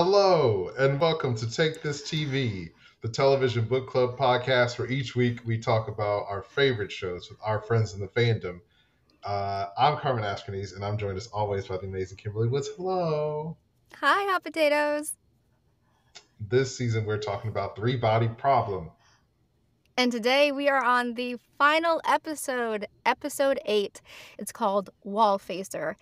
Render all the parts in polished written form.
Hello, and welcome to Take This TV, the television book club podcast where each week we talk about our favorite shows with our friends in the fandom. I'm Carmen and I'm joined as always by the amazing Kimberly Woods. Hello. Hi, hot potatoes. This season we're talking about Three Body Problem. And today we are on the final episode, episode 8. It's called Wall Facer.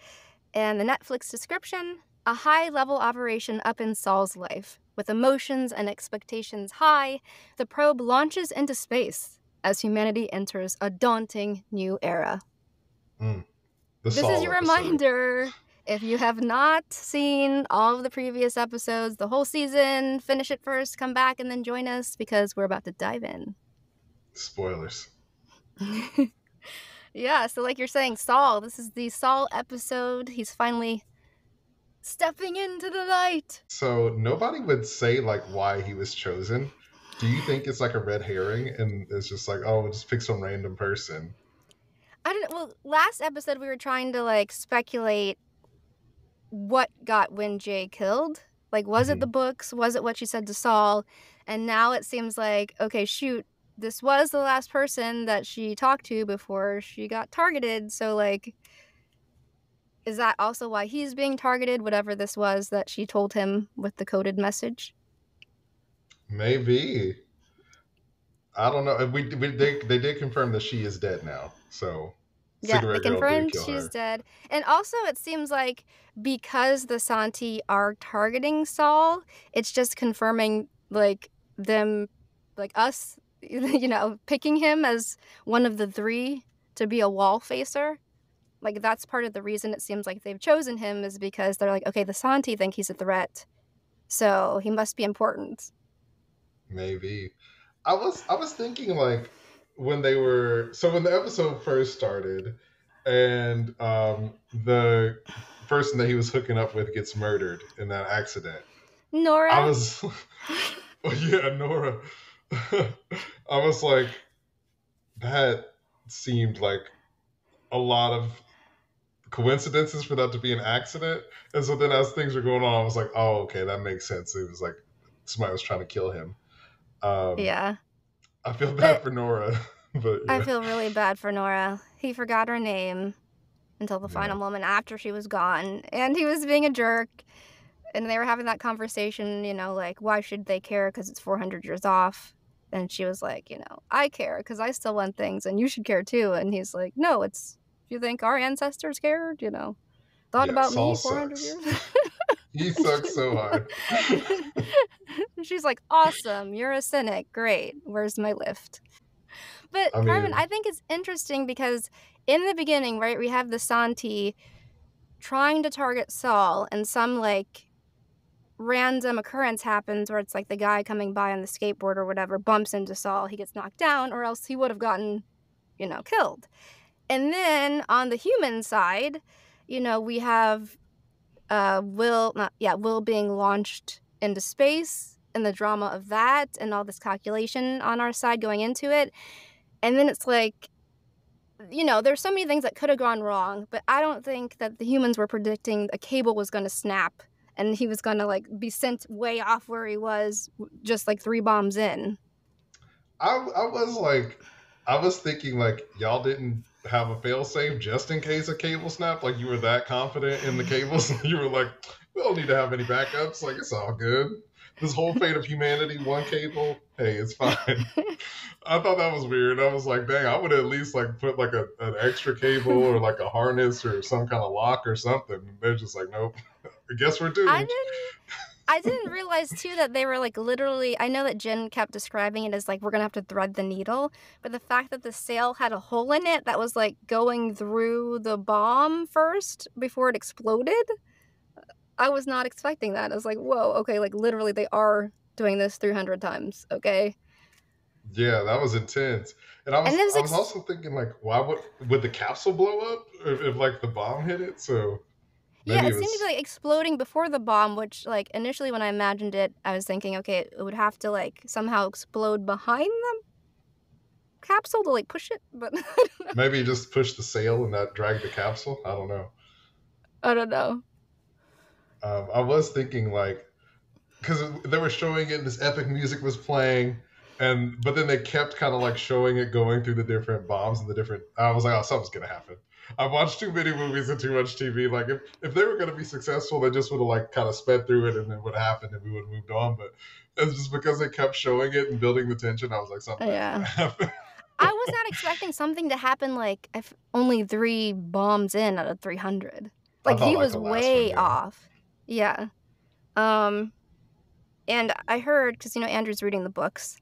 And the Netflix description, a high-level operation up in Saul's life. With emotions and expectations high, the probe launches into space as humanity enters a daunting new era. The This Saul is your episode. reminder. If you have not seen all of the previous episodes, the whole season, finish it first, come back, and then join us because we're about to dive in. Spoilers. Yeah, so like you're saying, Saul, this is the Saul episode. He's finally stepping into the light. So nobody would say why he was chosen. Do you think it's like a red herring and it's just like, oh, we'll just pick some random person? I don't know. Well, last episode we were trying to speculate what got WinJay killed. Was it the books? Was it what she said to Saul? And now it seems like, okay, shoot, this was the last person that she talked to before she got targeted. So, is that also why he's being targeted, whatever this was that she told him with the coded message? Maybe. I don't know. They did confirm that she is dead now. So Yeah, Cigarette they Girl did confirmed kill she's her. dead. And also it seems like because the Santi are targeting Saul, it's just confirming them, us, picking him as one of the three to be a wall facer. That's part of the reason it seems like they've chosen him is because they're like, okay, the Santi think he's a threat, so he must be important. Maybe. I was thinking when the episode first started and the person that he was hooking up with gets murdered in that accident. Nora. I was yeah, Nora. I was like, that seemed like a lot of coincidences for that to be an accident. And so then as things were going on, I was like, oh, okay, that makes sense. It was like somebody was trying to kill him. Yeah. I feel bad for Nora. But yeah. I feel really bad for Nora. He forgot her name until the final moment after she was gone. And he was being a jerk. And they were having that conversation, why should they care because it's 400 years off? And she was like, I care because I still want things and you should care too. And he's like, no, it's, you think our ancestors cared, thought about Saul me 400 sucks. years? He sucks so hard. She's like, awesome, you're a cynic, great, where's my lift? But Carmen, I think it's interesting because in the beginning, right, we have the Santi trying to target Saul and some random occurrence happens where it's like the guy coming by on the skateboard or whatever bumps into Saul, he gets knocked down, or else he would have gotten, killed. And then on the human side, we have Will being launched into space and the drama of that and all this calculation on our side going into it. And then it's like, there's so many things that could have gone wrong, but I don't think that the humans were predicting a cable was going to snap and he was going to be sent way off where he was just 3 bombs in. I was thinking y'all didn't have a failsafe just in case a cable snapped. You were that confident in the cables. You were like, we don't need to have any backups. It's all good. This whole fate of humanity, one cable, hey, it's fine. I thought that was weird. I was like, dang, I would at least put an extra cable or a harness or some kind of lock or something. They're just like, nope. I guess we're doomed. I didn't realize too that they were literally, I know that Jen kept describing it as we're gonna have to thread the needle, but the fact that the sail had a hole in it that was going through the bomb first before it exploded, I was not expecting that. I was like, whoa, okay, literally they are doing this 300 times, okay? Yeah, that was intense. And I was also thinking why would the capsule blow up if the bomb hit it? So maybe it seemed to be exploding before the bomb, which initially when I imagined it, I was thinking, okay, it would have to somehow explode behind the capsule to push it, but maybe just push the sail and that drag the capsule. I don't know. I don't know. I was thinking because they were showing it and this epic music was playing, but then they kept kind of like showing it going through the different bombs and the different. I was like, oh, something's gonna happen. I've watched too many movies and too much TV. Like if they were gonna be successful, they just would have like kind of sped through it and it would have happened and we would have moved on. But it's just because they kept showing it and building the tension. I was like, something gonna happen. I was not expecting something to happen like only 3 bombs in out of 300. Like he was way off. Yeah. And I heard, because Andrew's reading the books,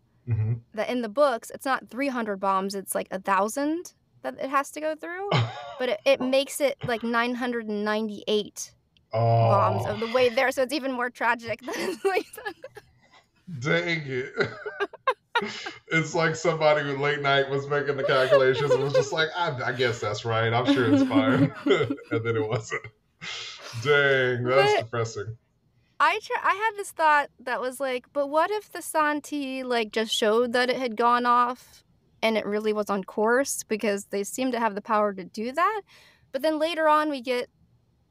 that in the books it's not 300 bombs, it's like 1,000 that it has to go through, but it makes it like 998 bombs of the way there, so it's even more tragic than like dang it. It's like somebody who late night was making the calculations and was just like, I guess that's right, I'm sure it's fine. And then it wasn't. Dang, that's depressing. I had this thought that was like, but what if the Santi like just showed that it had gone off and it really was on course, because they seem to have the power to do that. But then later on we get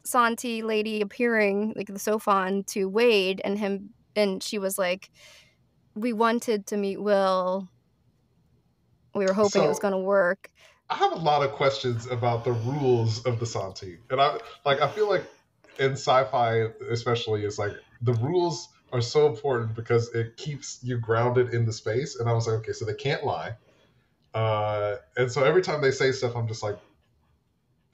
Santi lady appearing, like the Sophon, to Wade and him, and she was like, we wanted to meet Will. We were hoping it was going to work. I have a lot of questions about the rules of the Santi. And I feel like in sci-fi especially, it's like the rules are so important because it keeps you grounded in the space. And I was like, okay, so they can't lie. And so every time they say stuff, I'm just like,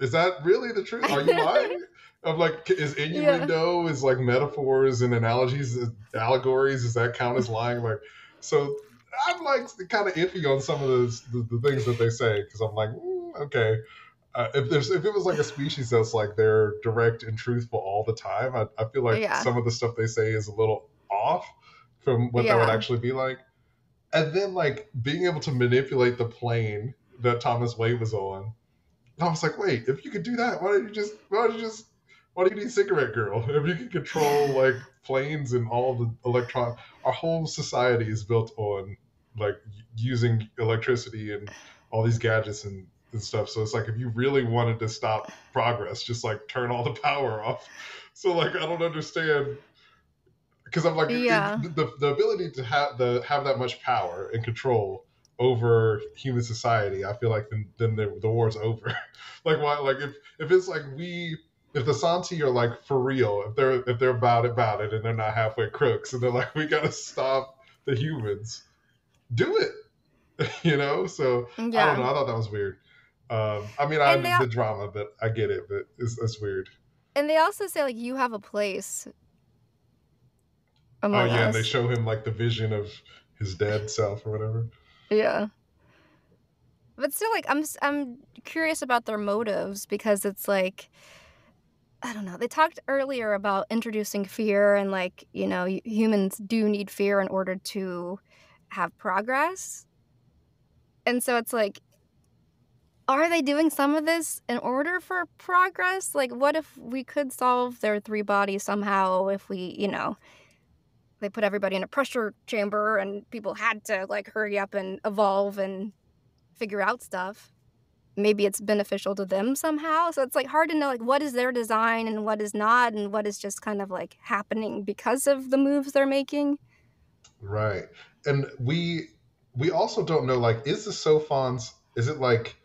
is that really the truth? Are you lying? I'm like, is innuendo, is like metaphors and analogies, allegories, does that count as lying? Like, so I'm like kind of iffy on some of the things that they say, because I'm like, okay. If it was like a species that's like they're direct and truthful all the time, I feel like some of the stuff they say is a little off from what that would actually be like. And then like being able to manipulate the plane that Thomas Wade was on, and I was like, wait, if you could do that, why do you need Cigarette Girl? If you can control like planes and all the our whole society is built on like using electricity and all these gadgets and stuff. So it's like, if you really wanted to stop progress, just like turn all the power off. So like, I don't understand, because I'm like, the ability to have that much power and control over human society, I feel like then the war's over. Like, why? Like if it's like if the Santi are like for real, if they're about it and they're not halfway crooks and they're like, we gotta stop the humans, do it. So I don't know. I thought that was weird. I mean, the drama, but I get it, but it's weird. And they also say like, you have a place among us. And they show him like the vision of his dead self or whatever. Yeah. But still, like, I'm curious about their motives, because it's like, I don't know. They talked earlier about introducing fear, and like, humans do need fear in order to have progress. And so it's like, are they doing some of this in order for progress? Like, what if we could solve their 3 bodies somehow, if we, they put everybody in a pressure chamber and people had to like hurry up and evolve and figure out stuff. Maybe it's beneficial to them somehow. So it's like hard to know like what is their design and what is not, and what is just kind of like happening because of the moves they're making. Right. And we also don't know, like, is the Sophons, is it like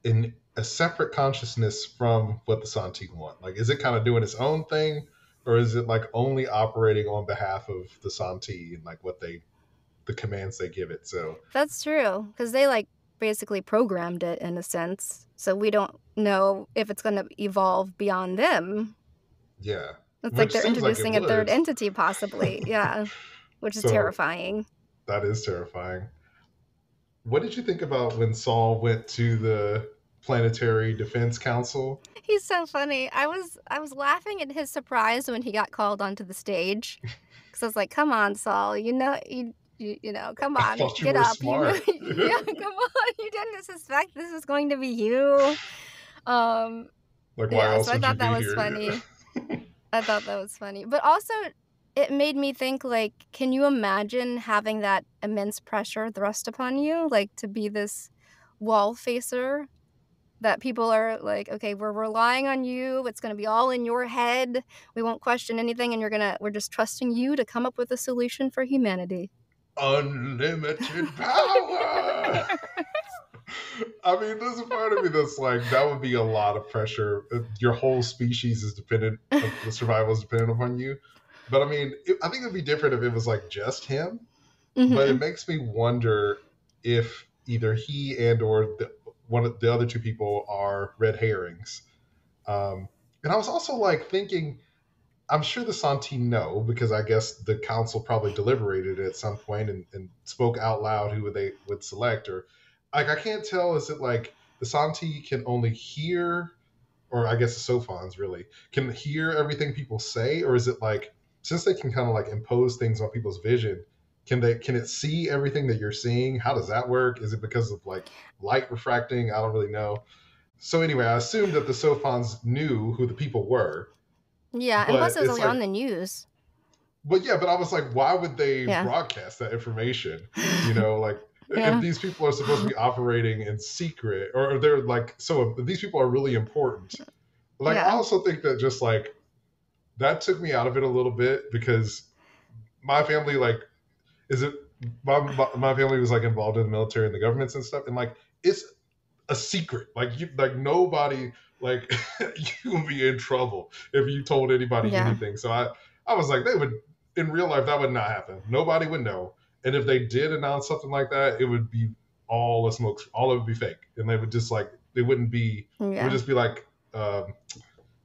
in a separate consciousness from what the Santi want? Like, is it kind of doing its own thing, or is it like only operating on behalf of the Santi and like the commands they give it? So that's true, because they like basically programmed it in a sense. So we don't know if it's going to evolve beyond them. Yeah. It's like they're introducing a third entity possibly. Yeah. Which is terrifying. That is terrifying. What did you think about when Saul went to the Planetary Defense Council? He's so funny. I was laughing at his surprise when he got called onto the stage, because I was like, "Come on, Saul! Come on, get up! Smart. Yeah, come on! You didn't suspect this was going to be you." Like, why else so I thought that was here? funny. I thought that was funny, but also it made me think, like, can you imagine having that immense pressure thrust upon you, like to be this wall facer that people are like, okay, we're relying on you. It's going to be all in your head. We won't question anything, and we're just trusting you to come up with a solution for humanity. Unlimited power. I mean, there's a part of me that's like, that would be a lot of pressure. Your whole species is dependent, the survival is dependent upon you. But I mean, I think it would be different if it was like just him. Mm-hmm. But it makes me wonder if either he and or one of the other two people are red herrings. And I was also like thinking, I'm sure the Santi know, because I guess the council probably deliberated at some point and spoke out loud who they would select. Or like, I can't tell, is it like the Santi can only hear, or I guess the Sophons really can hear everything people say, or is it like, since they can kind of like impose things on people's vision, can it see everything that you're seeing? How does that work? Is it because of like light refracting? I don't really know. So anyway, I assumed that the Sophons knew who the people were. Yeah, and plus it was only like, on the news. But yeah, but I was like, why would they broadcast that information? You know, like if these people are supposed to be operating in secret, or they're like, so if these people are really important. Like, I also think that just like, that took me out of it a little bit, because my family, like, my family was like involved in the military and the governments and stuff. And like, it's a secret. Like nobody, like you would be in trouble if you told anybody anything. So I was like, they would, in real life, that would not happen. Nobody would know. And if they did announce something like that, it would be all a smoke, all it would be fake. And they would just like, it wouldn't be, it would just be like,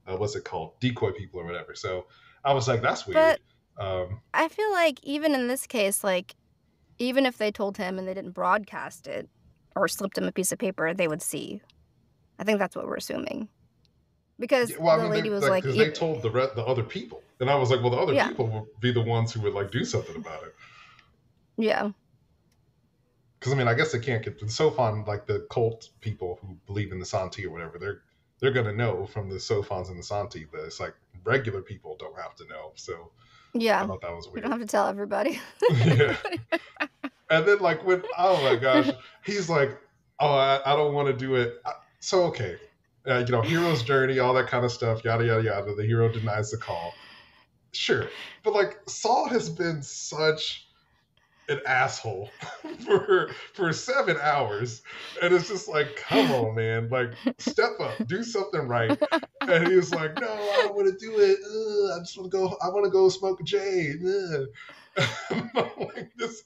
what's it called? Decoy people or whatever. So I was like, that's weird. But I feel like even in this case, like, even if they told him and they didn't broadcast it or slipped him a piece of paper, they would see. I think that's what we're assuming. Because the lady was like, because they told the other people. And I was like, well, the other people would be the ones who would like do something about it. Yeah. Because I mean, I guess they can't get the Sophon, like the cult people who believe in the Santi or whatever, they're going to know from the Sophons and the Santi, but it's like regular people don't have to know. So I thought that was weird. You don't have to tell everybody. Yeah. And then like when, oh my gosh, he's like, oh, I don't want to do it. So, okay. You know, hero's journey, all that kind of stuff, yada, yada, yada. The hero denies the call. Sure. But like, Saul has been such an asshole for 7 hours. And it's just like, come on, man. Like, step up, do something right. And he was like, no, I don't want to do it. I just want to go, I want to go smoke a J. I'm like, this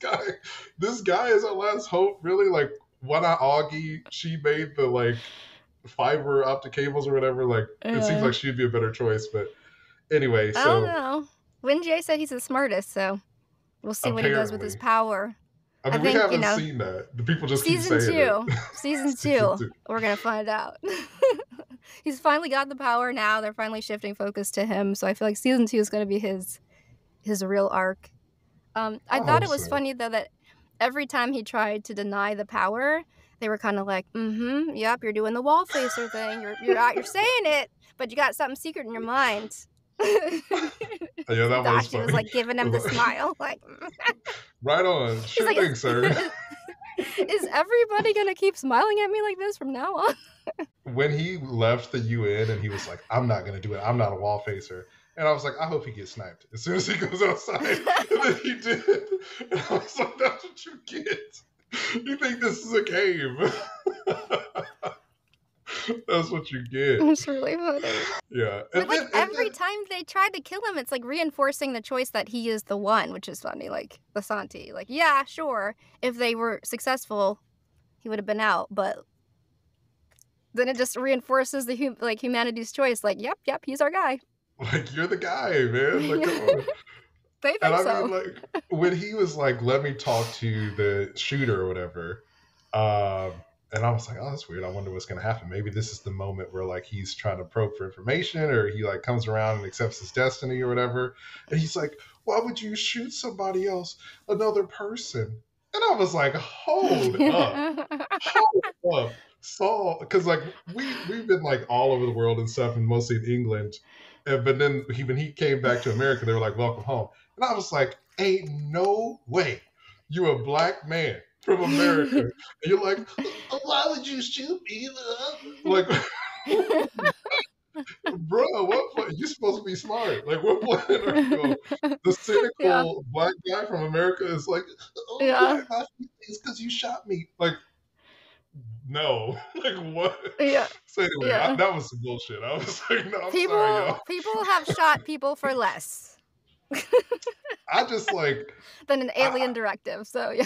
guy is our last hope, really? Like, why not Augie? She made the like fiber optic cables or whatever. Like, it seems like she'd be a better choice. But anyway, so I don't know. WinJay said he's the smartest, so we'll see what he does with his power. I mean, we haven't seen that. The people just keep saying it. Season two. We're gonna find out. He's finally got the power now. They're finally shifting focus to him. So I feel like season 2 is gonna be his real arc. I thought it was funny though that every time he tried to deny the power, they were kind of like, yep, you're doing the wall facer thing. You're saying it, but you got something secret in your mind. Yeah, that was funny. Was like giving him the smile, like right on. Sure like, thing, sir. Is everybody gonna keep smiling at me like this from now on? When he left the UN and he was like, I'm not gonna do it. I'm not a wall facer. And I was like, I hope he gets sniped as soon as he goes outside. And then he did. And I was like, that's what you get. You think this is a game. That's what you get. It's really funny. Yeah. But like every time they tried to kill him, it's like reinforcing the choice that he is the one, which is funny. Like the Santi. Like, yeah, sure. If they were successful, he would have been out. But then it just reinforces the humanity's choice. Like, yep, he's our guy. Like, you're the guy, man. Like, come on. They think so. I mean, like, when he was like, let me talk to the shooter or whatever, and I was like, oh, that's weird. I wonder what's going to happen. Maybe this is the moment where like he's trying to probe for information, or he like comes around and accepts his destiny or whatever. And he's like, why would you shoot somebody else, another person? And I was like, hold up. Saul, because like we've been like all over the world and stuff, and mostly in England. But then when he came back to America, they were like, welcome home. And I was like, ain't no way you're a black man from America. And you're like, why would you shoot me? Like, bro, what point? You're supposed to be smart. Like, what point are you on? The cynical black guy from America is like, why am I feelings? Because you shot me. Like, no. Like, what? Yeah. So anyway, that was some bullshit. I was like, no, I'm sorry, y'all. People have shot people for less. I just like than an alien directive. So yeah.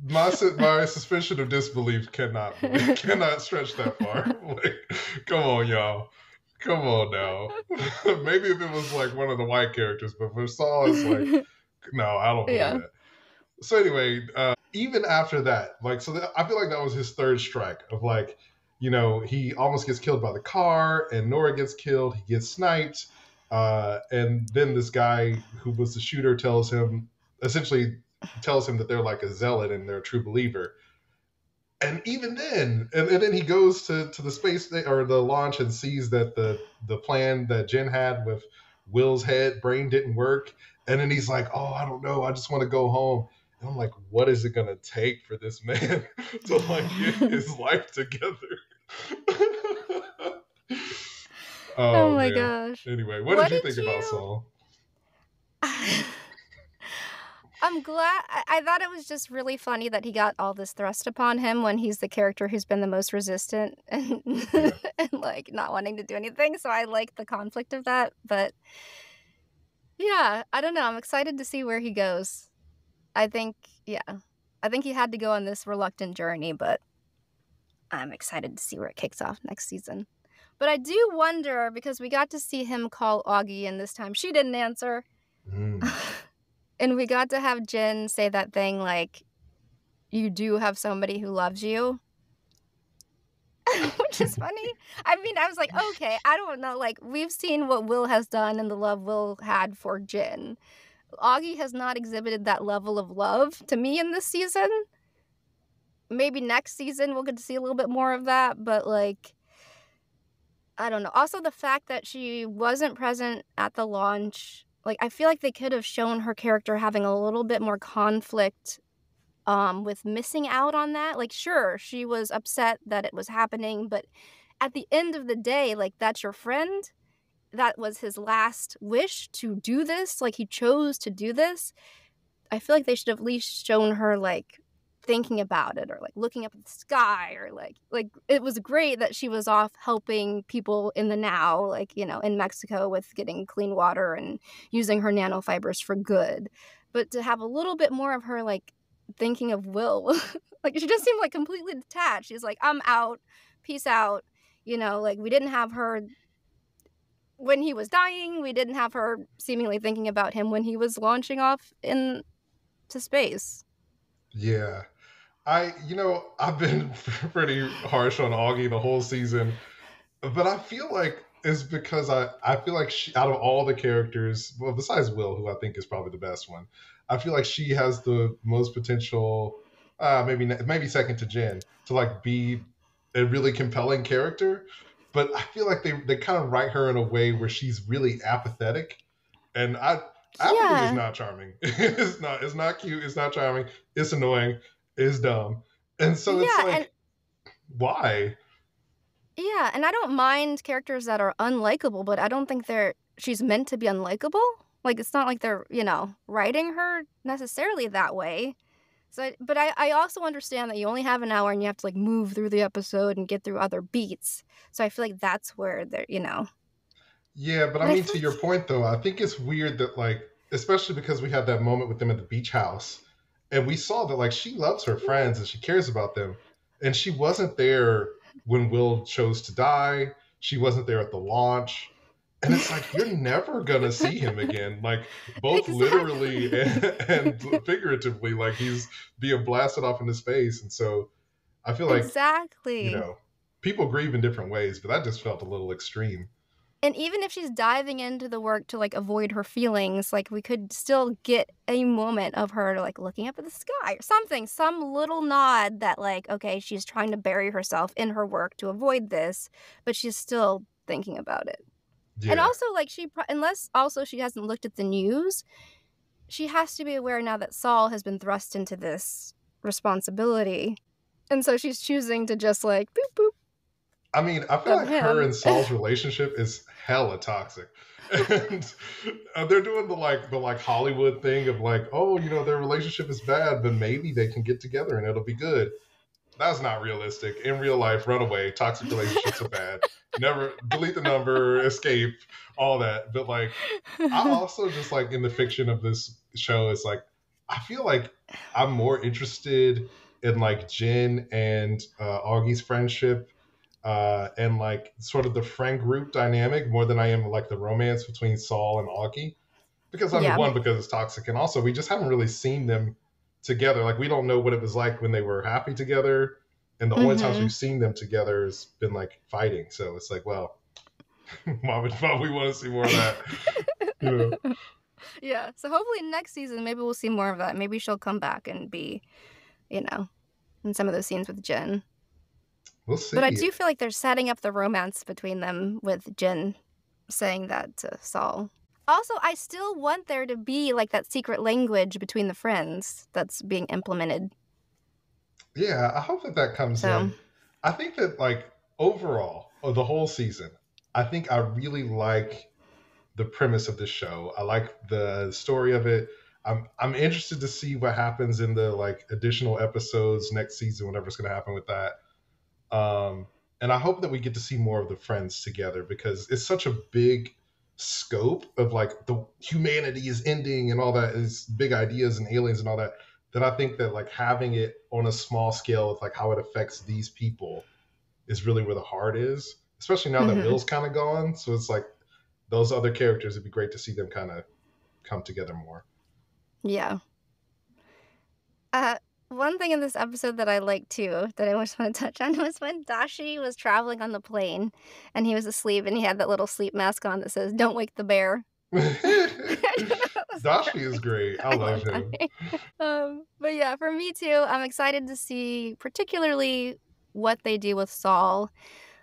My suspicion of disbelief cannot stretch that far. Like, come on, y'all. Come on now. Maybe if it was like one of the white characters, but for Saul, it's like, no, I don't believe that. So anyway, even after that, like, I feel like that was his third strike of like, he almost gets killed by the car, and Nora gets killed. He gets sniped, and then this guy who was the shooter tells him that they're like a zealot and they're a true believer. And even then, and then he goes to the space or the launch and sees that the plan that Jen had with Will's brain didn't work. And then he's like, oh, I don't know. I just want to go home. And I'm like, what is it going to take for this man to like get his life together? Oh my gosh. Anyway, what did you think about Saul? I'm glad. I thought it was just really funny that he got all this thrust upon him when he's the character who's been the most resistant and, and like not wanting to do anything. So I like the conflict of that. But yeah, I don't know. I'm excited to see where he goes. I think he had to go on this reluctant journey, but I'm excited to see where it kicks off next season. But I do wonder, because we got to see him call Augie, and this time she didn't answer. And we got to have Jen say that thing like, you do have somebody who loves you. Which is funny. I mean, I was like, okay, I don't know. Like, we've seen what Will has done and the love Will had for Jen. Augie has not exhibited that level of love to me in this season. Maybe next season we'll get to see a little bit more of that. But, like, I don't know. Also, the fact that she wasn't present at the launch... Like, I feel like they could have shown her character having a little bit more conflict with missing out on that. Like, sure, she was upset that it was happening, but at the end of the day, like, that's your friend. That was his last wish to do this. Like, he chose to do this. I feel like they should have at least shown her, like, thinking about it or, like, looking up at the sky or, like it was great that she was off helping people in the now, like, in Mexico with getting clean water and using her nanofibers for good. But to have a little bit more of her, like, thinking of Will, like, she just seemed, like, completely detached. She's like, I'm out, peace out, like, we didn't have her when he was dying. We didn't have her seemingly thinking about him when he was launching off into space. Yeah. I've been pretty harsh on Augie the whole season, but I feel like it's because I feel like she, out of all the characters, well, besides Will, who I think is probably the best one, I feel like she has the most potential, maybe second to Jen, to like be a really compelling character. But I feel like they kind of write her in a way where she's really apathetic, and Apathy is not charming. It's not cute. It's not charming. It's annoying. It's dumb. And so it's like, why? Yeah, and I don't mind characters that are unlikable, but I don't think she's meant to be unlikable. Like, it's not like they're, writing her necessarily that way. So, but I also understand that you only have an hour and you have to, like, move through the episode and get through other beats. So I feel like that's where they're, Yeah, but I mean, to your point, though, I think it's weird that, like, especially because we had that moment with them at the beach house, and we saw that, like, she loves her friends and she cares about them. And she wasn't there when Will chose to die. She wasn't there at the launch. And it's like, you're never going to see him again. Like, both literally and figuratively, like, he's being blasted off into space. And so I feel like, people grieve in different ways, but that just felt a little extreme. And even if she's diving into the work to, like, avoid her feelings, like, we could still get a moment of her, like, looking up at the sky or something, some little nod that, like, okay, she's trying to bury herself in her work to avoid this, but she's still thinking about it. Yeah. And also, like, unless also she hasn't looked at the news, she has to be aware now that Saul has been thrust into this responsibility. And so she's choosing to just like boop boop. I mean, I feel like her and Saul's relationship is hella toxic. And they're doing the Hollywood thing of like, oh, you know, their relationship is bad, but maybe they can get together and it'll be good. That's not realistic. In real life, run away. Toxic relationships are bad. Never delete the number, escape, all that. But like, I also just like in the fiction of this show, it's like, I feel like I'm more interested in like Jen and Augie's friendship and like sort of the friend group dynamic more than I am like the romance between Saul and Augie. Because I mean, one, because it's toxic, and also we just haven't really seen them together. Like we don't know what it was like when they were happy together, and the only times we've seen them together has been like fighting. So it's like, well, why would we want to see more of that? You know? Yeah. So hopefully next season, maybe we'll see more of that. Maybe she'll come back and be, you know, in some of those scenes with Jen. We'll see. But I do feel like they're setting up the romance between them with Jen saying that to Saul. Also, I still want there to be like that secret language between the friends that's being implemented. Yeah, I hope that comes in. I think that like overall, the whole season, I think I really like the premise of this show. I like the story of it. I'm interested to see what happens in the like additional episodes next season, whatever's going to happen with that. And I hope that we get to see more of the friends together because it's such a big scope of like the humanity is ending and all that is big ideas and aliens and all that I think that like having it on a small scale of like how it affects these people is really where the heart is, especially now that Will's kind of gone. So it's like those other characters, it'd be great to see them kind of come together more. Yeah. One thing in this episode that I liked too, that I just want to touch on, was when Dashi was traveling on the plane and he was asleep and he had that little sleep mask on that says, "Don't wake the bear." Dashi is great. I love him. But yeah, for me too, I'm excited to see particularly what they do with Saul.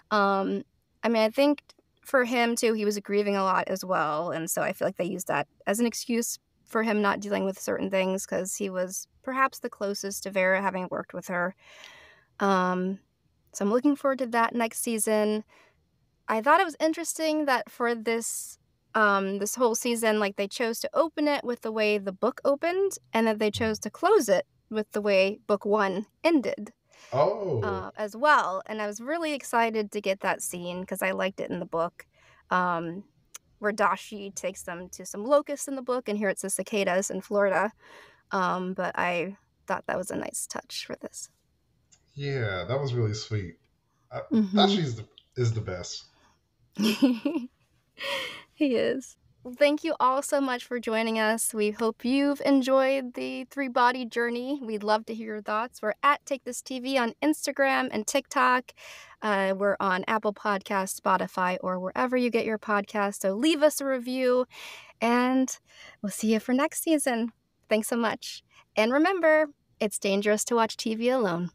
I mean, I think for him too, he was grieving a lot as well. And so I feel like they used that as an excuse for him not dealing with certain things because he was perhaps the closest to Vera, having worked with her. So I'm looking forward to that next season. I thought it was interesting that for this this whole season, like they chose to open it with the way the book opened, and that they chose to close it with the way book 1 ended. As well. And I was really excited to get that scene because I liked it in the book. Where Dashi takes them to some locusts in the book, and here it's the cicadas in Florida. But I thought that was a nice touch for this. Yeah, that was really sweet. Dashi is the best. He is. Well, thank you all so much for joining us. We hope you've enjoyed the three-body journey. We'd love to hear your thoughts. We're at Take This TV on Instagram and TikTok. We're on Apple Podcasts, Spotify, or wherever you get your podcasts. So leave us a review, and we'll see you for next season. Thanks so much. And remember, it's dangerous to watch TV alone.